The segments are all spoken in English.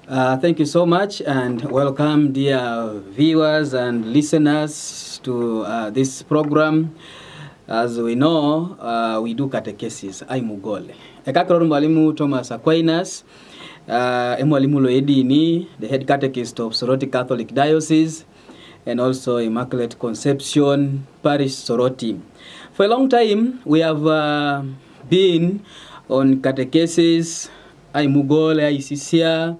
Thank you so much, and welcome, dear viewers and listeners, to this program. As we know, we do catechesis. I'm Mugole. Ekakron Mwalimu Thomas Aquinas, Mwalimu Loedini, the head catechist of Soroti Catholic Diocese, and also Immaculate Conception Parish Soroti. For a long time, we have been on catechesis. I'm Mugole, ICCA.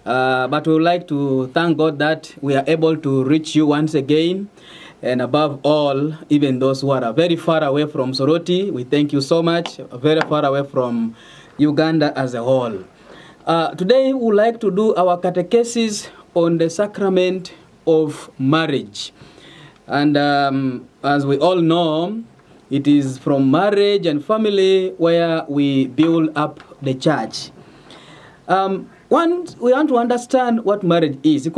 But we would like to thank God that we are able to reach you once again. And above all, even those who are very far away from Soroti, we thank you so much, very far away from Uganda as a whole. Today, we would like to do our catechesis on the sacrament of marriage. And as we all know, it is from marriage and family where we build up the church. We want to understand what marriage is. I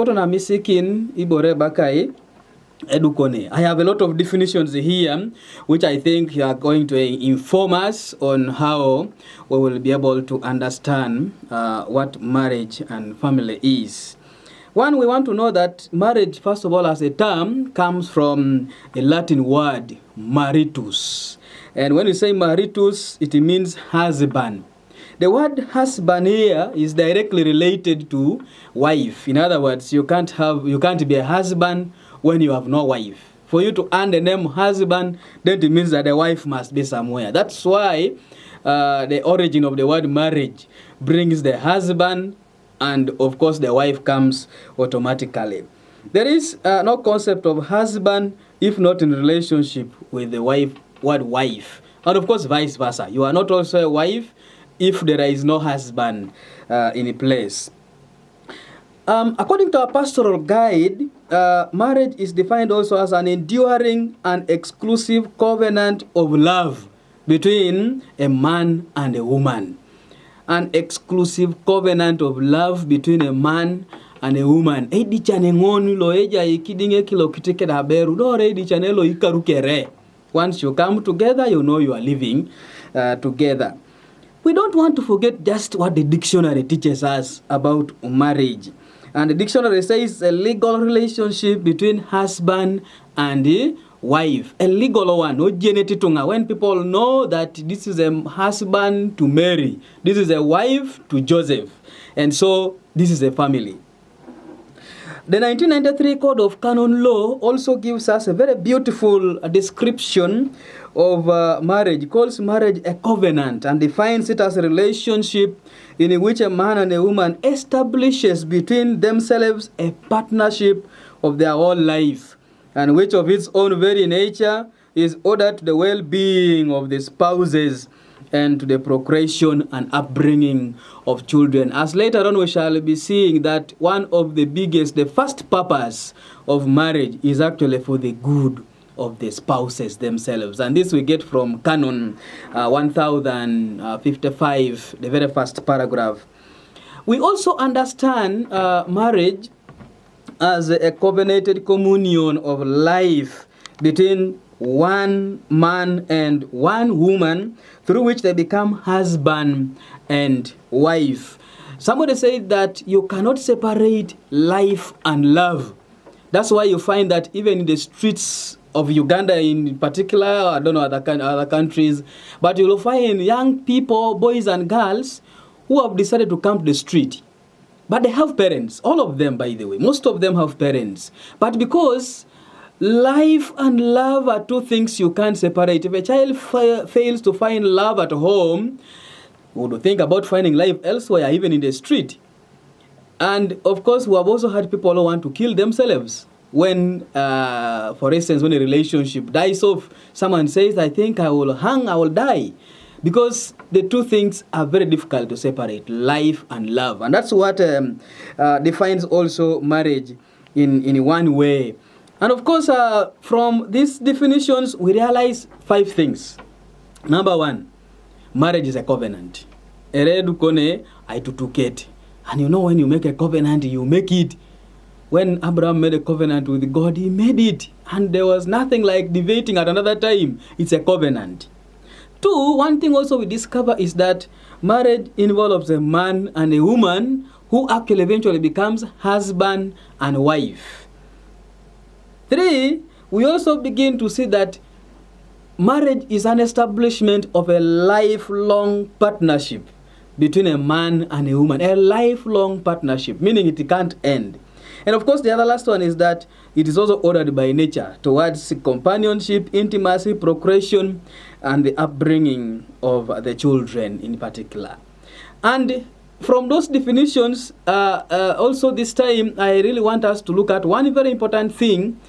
have a lot of definitions here, which I think are going to inform us on how we will be able to understand what marriage and family is. One, we want to know that marriage, first of all, as a term, comes from a Latin word, maritus. And when you say maritus, it means husband. The word husband here is directly related to wife. In other words, you can't be a husband when you have no wife. For you to earn the name husband, then it means that the wife must be somewhere. That's why the origin of the word marriage brings the husband, and of course the wife comes automatically. There is no concept of husband if not in relationship with the word wife. And of course vice versa. You are not also a wife if there is no husband in place. According to our pastoral guide, marriage is defined also as an enduring and exclusive covenant of love between a man and a woman. An exclusive covenant of love between a man and a woman. Once you come together, you know you are living together. We don't want to forget just what the dictionary teaches us about marriage. And the dictionary says a legal relationship between husband and wife. A legal one. When people know that this is a husband to Mary, this is a wife to Joseph, and so this is a family. The 1993 Code of Canon Law also gives us a very beautiful description of marriage. It calls marriage a covenant and defines it as a relationship in which a man and a woman establishes between themselves a partnership of their whole life, and which of its own very nature is ordered to the well-being of the spouses and to the procreation and upbringing of children. As later on we shall be seeing that one of the first purpose of marriage is actually for the good of the spouses themselves. And this we get from Canon 1055, the very first paragraph. We also understand marriage as a covenanted communion of life between one man and one woman, through which they become husband and wife. Somebody said that you cannot separate life and love. That's why you find that even in the streets of Uganda in particular, I don't know other countries, but you'll find young people, boys and girls, who have decided to come to the street. But they have parents, all of them, by the way. Most of them have parents. But because life and love are two things you can't separate. If a child fails to find love at home, would think about finding life elsewhere, even in the street. And of course, we have also had people who want to kill themselves. When, for instance, when a relationship dies off, someone says, I think I will die. Because the two things are very difficult to separate, life and love. And that's what defines also marriage in one way. And of course, from these definitions, we realize 5 things. Number 1, marriage is a covenant. And you know, when you make a covenant, you make it. When Abraham made a covenant with God, he made it. And there was nothing like debating at another time. It's a covenant. 2, one thing also we discover is that marriage involves a man and a woman who actually eventually becomes husband and wife. 3, we also begin to see that marriage is an establishment of a lifelong partnership between a man and a woman, a lifelong partnership, meaning it can't end. And of course, the other last one is that it is also ordered by nature towards companionship, intimacy, procreation, and the upbringing of the children in particular. And from those definitions, also this time, I really want us to look at one very important thing.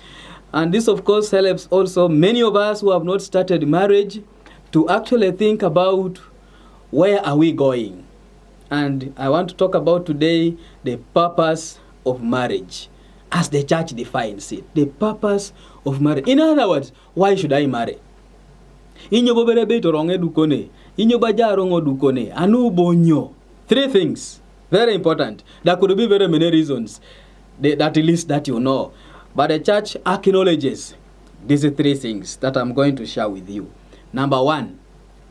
And this, of course, helps also many of us who have not started marriage to actually think about where are we going. And I want to talk about today the purpose of marriage as the church defines it. The purpose of marriage. In other words, why should I marry? Inyo bobere beto ronge dukone. Inyo baja rongo dukone. Anu bonyo. 3 things. Very important. There could be very many reasons that list that you know. But the church acknowledges these 3 things that I'm going to share with you. Number 1,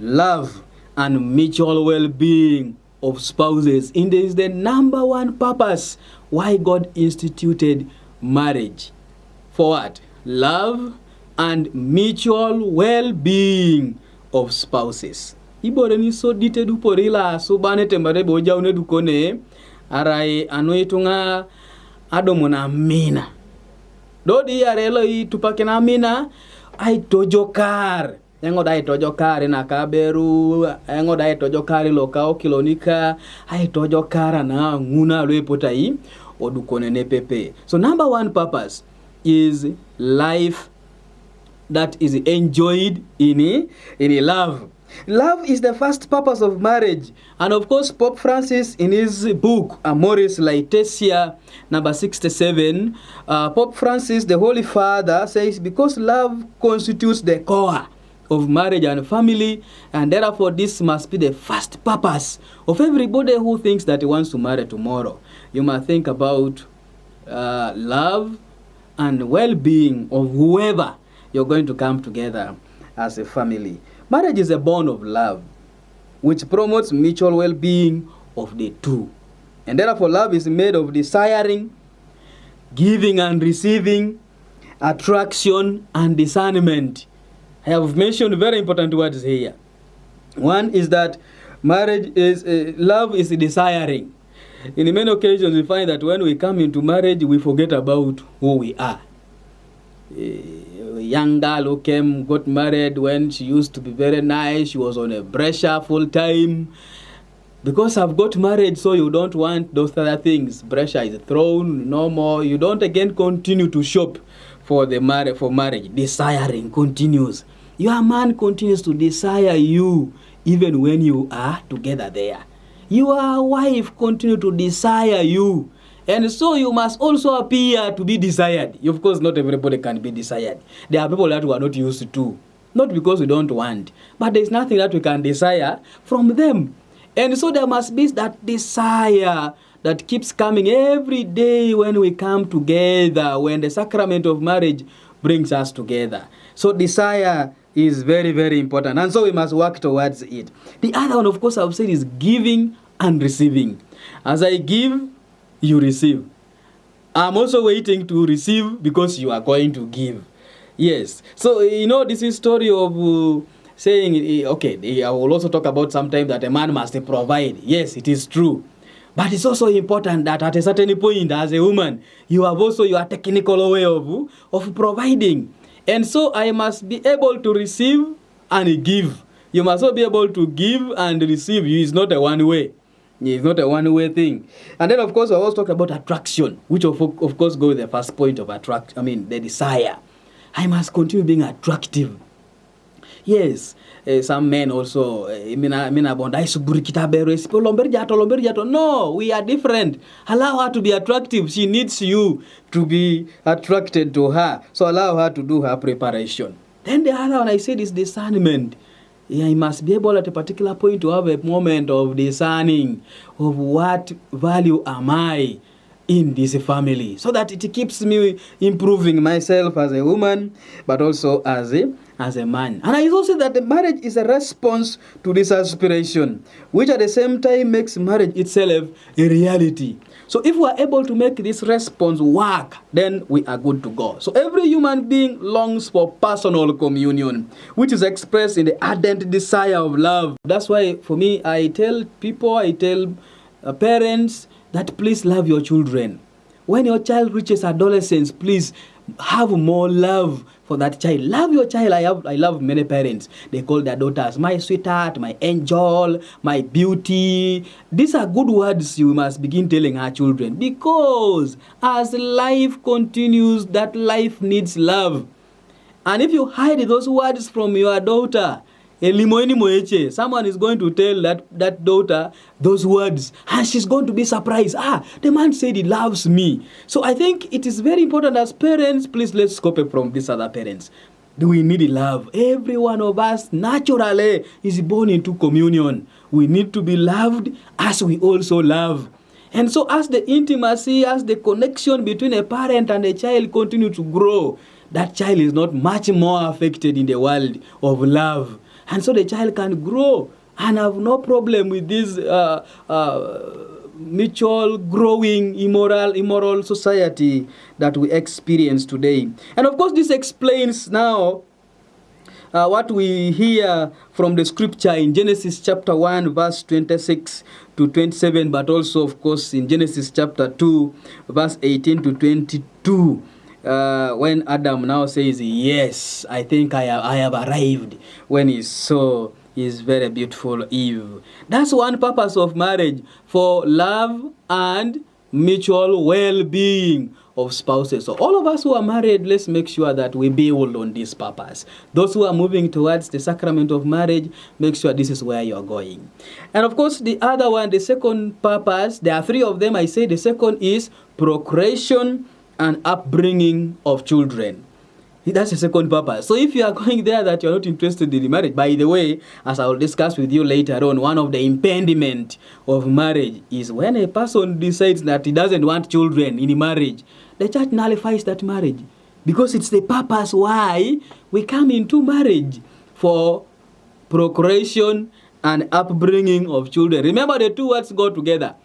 love and mutual well-being of spouses. And this is the number 1 purpose why God instituted marriage. For what? Love and mutual well-being of spouses. Ibore ni so dite du porila so bane tembare boja une du kone arai anoitunga adomona mina. Dodi arelo I tupake na mina ai tojokar. Engo dai tojokar na kaberu, engo dai tojokar lokao kilonika, ai tojokar na nguna loepotai odukone ne pepe. So number 1 purpose is life that is enjoyed in love. Love is the first purpose of marriage. And of course, Pope Francis in his book, Amoris Laetitia, number 67, Pope Francis, the Holy Father, says, because love constitutes the core of marriage and family, and therefore this must be the first purpose of everybody who thinks that he wants to marry tomorrow. You must think about love and well-being of whoever you're going to come together as a family. Marriage is a bond of love, which promotes mutual well-being of the two. And therefore, love is made of desiring, giving and receiving, attraction and discernment. I have mentioned very important words here. One is that marriage is, love is desiring. In many occasions, we find that when we come into marriage, we forget about who we are. A young girl who got married when she used to be very nice, she was on a pressure full time. Because I've got married, so you don't want those other things. Pressure is thrown, no more. You don't again continue to shop for marriage. Desiring continues. Your man continues to desire you even when you are together there. Your wife continues to desire you. And so you must also appear to be desired. Of course, not everybody can be desired. There are people that we are not used to. Not because we don't want, but there is nothing that we can desire from them. And so there must be that desire that keeps coming every day when we come together, when the sacrament of marriage brings us together. So desire is very, very important. And so we must work towards it. The other one, of course, I've said is giving and receiving. As I give, you receive. I'm also waiting to receive because you are going to give. Yes. So, this is story of saying, okay, I will also talk about sometimes that a man must provide. Yes, it is true. But it's also important that at a certain point, as a woman, you have also your technical way of providing. And so I must be able to receive and give. You must also be able to give and receive. It's not a one-way. It's not a one-way thing. And then, of course, I always talk about attraction, which, of course, goes the first point of the desire. I must continue being attractive. Yes, some men also, no, we are different. Allow her to be attractive. She needs you to be attracted to her. So allow her to do her preparation. Then the other one I said is discernment. I must be able at a particular point to have a moment of discerning of what value am I in this family, so that it keeps me improving myself as a woman, but also as a man. And I also say that the marriage is a response to this aspiration, which at the same time makes marriage itself a reality. So if we are able to make this response work, then we are good to go. So every human being longs for personal communion, which is expressed in the ardent desire of love. That's why for me, I tell people, I tell parents that please love your children. When your child reaches adolescence, please have more love for that child. Love your child. I love many parents. They call their daughters my sweetheart, my angel, my beauty. These are good words you must begin telling our children, because as life continues, that life needs love. And if you hide those words from your daughter, someone is going to tell that daughter those words, and she's going to be surprised. The man said he loves me. So I think it is very important as parents, please let's copy from these other parents. Do we need love? Every one of us naturally is born into communion. We need to be loved as we also love. And so as the intimacy, as the connection between a parent and a child continue to grow, that child is not much more affected in the world of love. And so the child can grow and have no problem with this mutual growing immoral society that we experience today. And of course, this explains now what we hear from the scripture in Genesis chapter 1, verse 26 to 27, but also, of course, in Genesis chapter 2, verse 18 to 22. When Adam now says, yes, I think I have arrived, when he saw his very beautiful Eve. That's one purpose of marriage, for love and mutual well-being of spouses. So all of us who are married, let's make sure that we build on this purpose. Those who are moving towards the sacrament of marriage, make sure this is where you're going. And of course, the other one, the second purpose, there are three of them. I say the second is procreation and upbringing of children. That's the second purpose. So if you are going there that you're not interested in the marriage, by the way, as I will discuss with you later on, one of the impediment of marriage is when a person decides that he doesn't want children in marriage, the church nullifies that marriage, because it's the purpose why we come into marriage, for procreation and upbringing of children. Remember, the two words go together.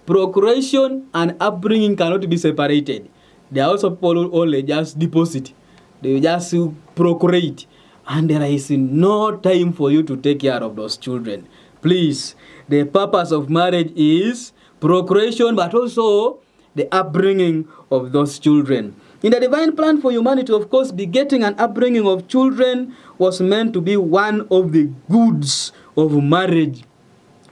Procreation and upbringing cannot be separated. There are also people who only just deposit. They just procreate. And there is no time for you to take care of those children. Please, the purpose of marriage is procreation, but also the upbringing of those children. In the divine plan for humanity, of course, begetting and upbringing of children was meant to be one of the goods of marriage.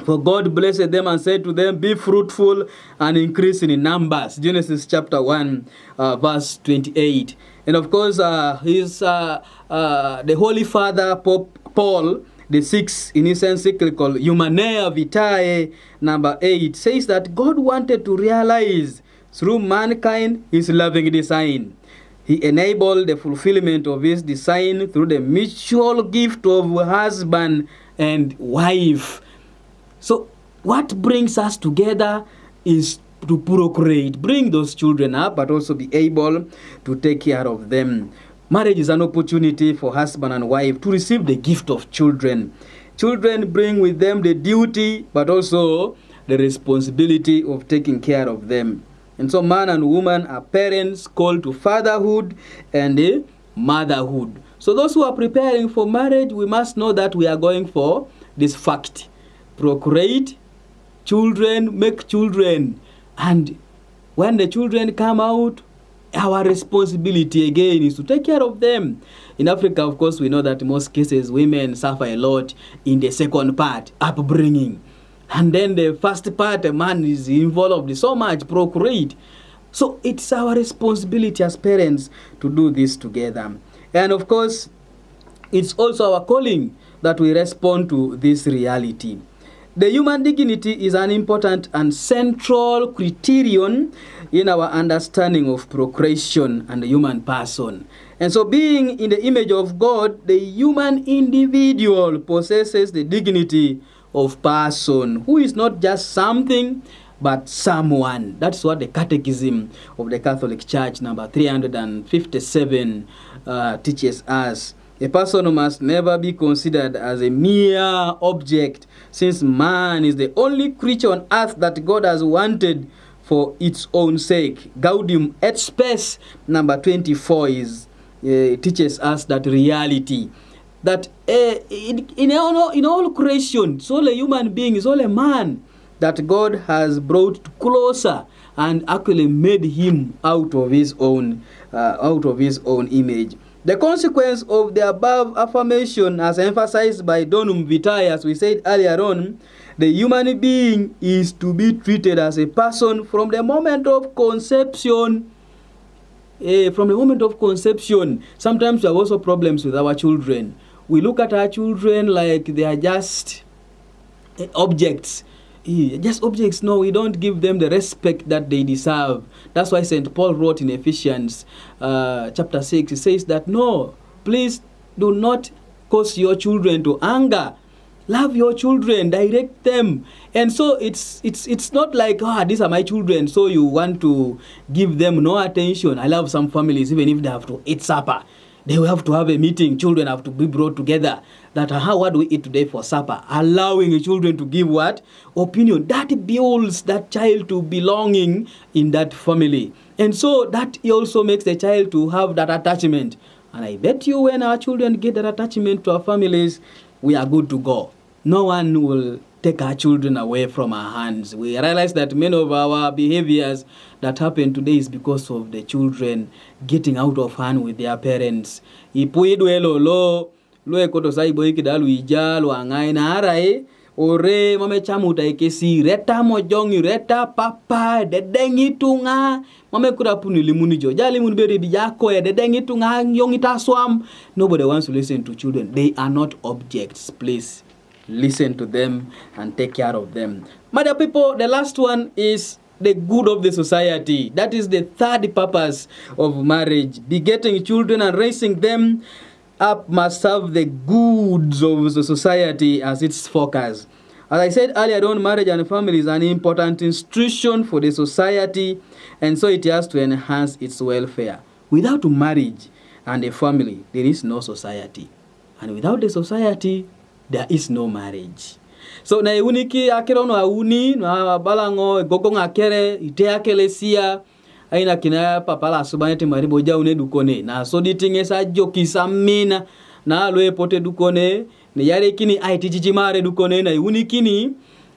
For God blessed them and said to them, be fruitful and increase in numbers. Genesis chapter 1, verse 28. And of course, the Holy Father, Pope Paul, the sixth in his encyclical, Humanea Vitae, number 8, says that God wanted to realize through mankind his loving design. He enabled the fulfillment of his design through the mutual gift of husband and wife. So what brings us together is to procreate, bring those children up, but also be able to take care of them. Marriage is an opportunity for husband and wife to receive the gift of children. Children bring with them the duty, but also the responsibility of taking care of them. And so man and woman are parents called to fatherhood and motherhood. So those who are preparing for marriage, we must know that we are going for this fact. Procreate, children, make children. And when the children come out, our responsibility again is to take care of them. In Africa, of course, we know that in most cases women suffer a lot in the second part, upbringing. And then the first part, a man is involved so much, procreate. So it's our responsibility as parents to do this together. And of course, it's also our calling that we respond to this reality. The human dignity is an important and central criterion in our understanding of procreation and the human person. And so being in the image of God, the human individual possesses the dignity of person, who is not just something, but someone. That's what the Catechism of the Catholic Church, number 357, teaches us. A person must never be considered as a mere object, since man is the only creature on earth that God has wanted for its own sake. Gaudium et Spes, number 24, teaches us that reality. That in all creation, it's all a human being, it's all a man that God has brought closer and actually made him out of his own image. The consequence of the above affirmation, as emphasized by Donum Vitae, as we said earlier on, the human being is to be treated as a person from the moment of conception. From the moment of conception. Sometimes we have also problems with our children. We look at our children like they are just objects. Just objects. No, we don't give them the respect that they deserve. That's why St. Paul wrote in Ephesians chapter 6, he says that, no, please do not cause your children to anger. Love your children, direct them. And so it's not like, these are my children, so you want to give them no attention. I love some families, even if they have to eat supper, they will have to have a meeting. Children have to be brought together. That what do we eat today for supper? Allowing children to give what? Opinion. That builds that child to belonging in that family. And so that also makes the child to have that attachment. And I bet you when our children get that attachment to our families, we are good to go. No one will take our children away from our hands. We realize that many of our behaviors that happen today is because of the children getting out of hand with their parents. Ipuidwe lolo, lo koto saibo ikidalu ijalo angai na arai, ore mame chamuta ikesi, reta mojongi, reta papa, dedengi tunga, mame kurapuni limunijo, jali muniberi bijako ya dedengi tunga, yongita swam. Nobody wants to listen to children. They are not objects, please. Listen to them and take care of them. My dear people, the last one is the good of the society. That is the third purpose of marriage. Begetting children and raising them up must serve the goods of the society as its focus. As I said earlier on, marriage and family is an important institution for the society, and so it has to enhance its welfare. Without marriage and a family, there is no society. And without the society, there is no marriage. So na uniki akero no auni na balango gogo ngakere ite akelesia aina kina papala subanete maribo jaune dukone na so ditingesa jokisa mina na loe pote dukone ne yare kini aitijiji mare dukone na unikini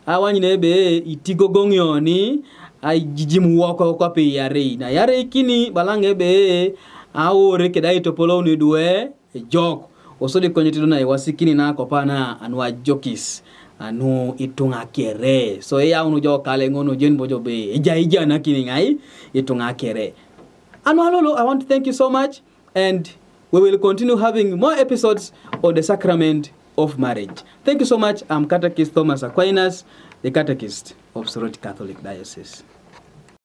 awanyine be itigogongyoni ai jijimu wako kwa pe yare na yare kini balange be awore kedai topolo ni duwe jok osodi konyetido na wasikini na kopana anwa jokis anu itunga kere so ya unu jo kale ngono jen bojo be ija na kini ngai itunga kere. Anu halolo, I want to thank you so much, and we will continue having more episodes on the sacrament of marriage. Thank you so much. I'm Catechist Thomas Aquinas, the Catechist of Sorority Catholic Diocese.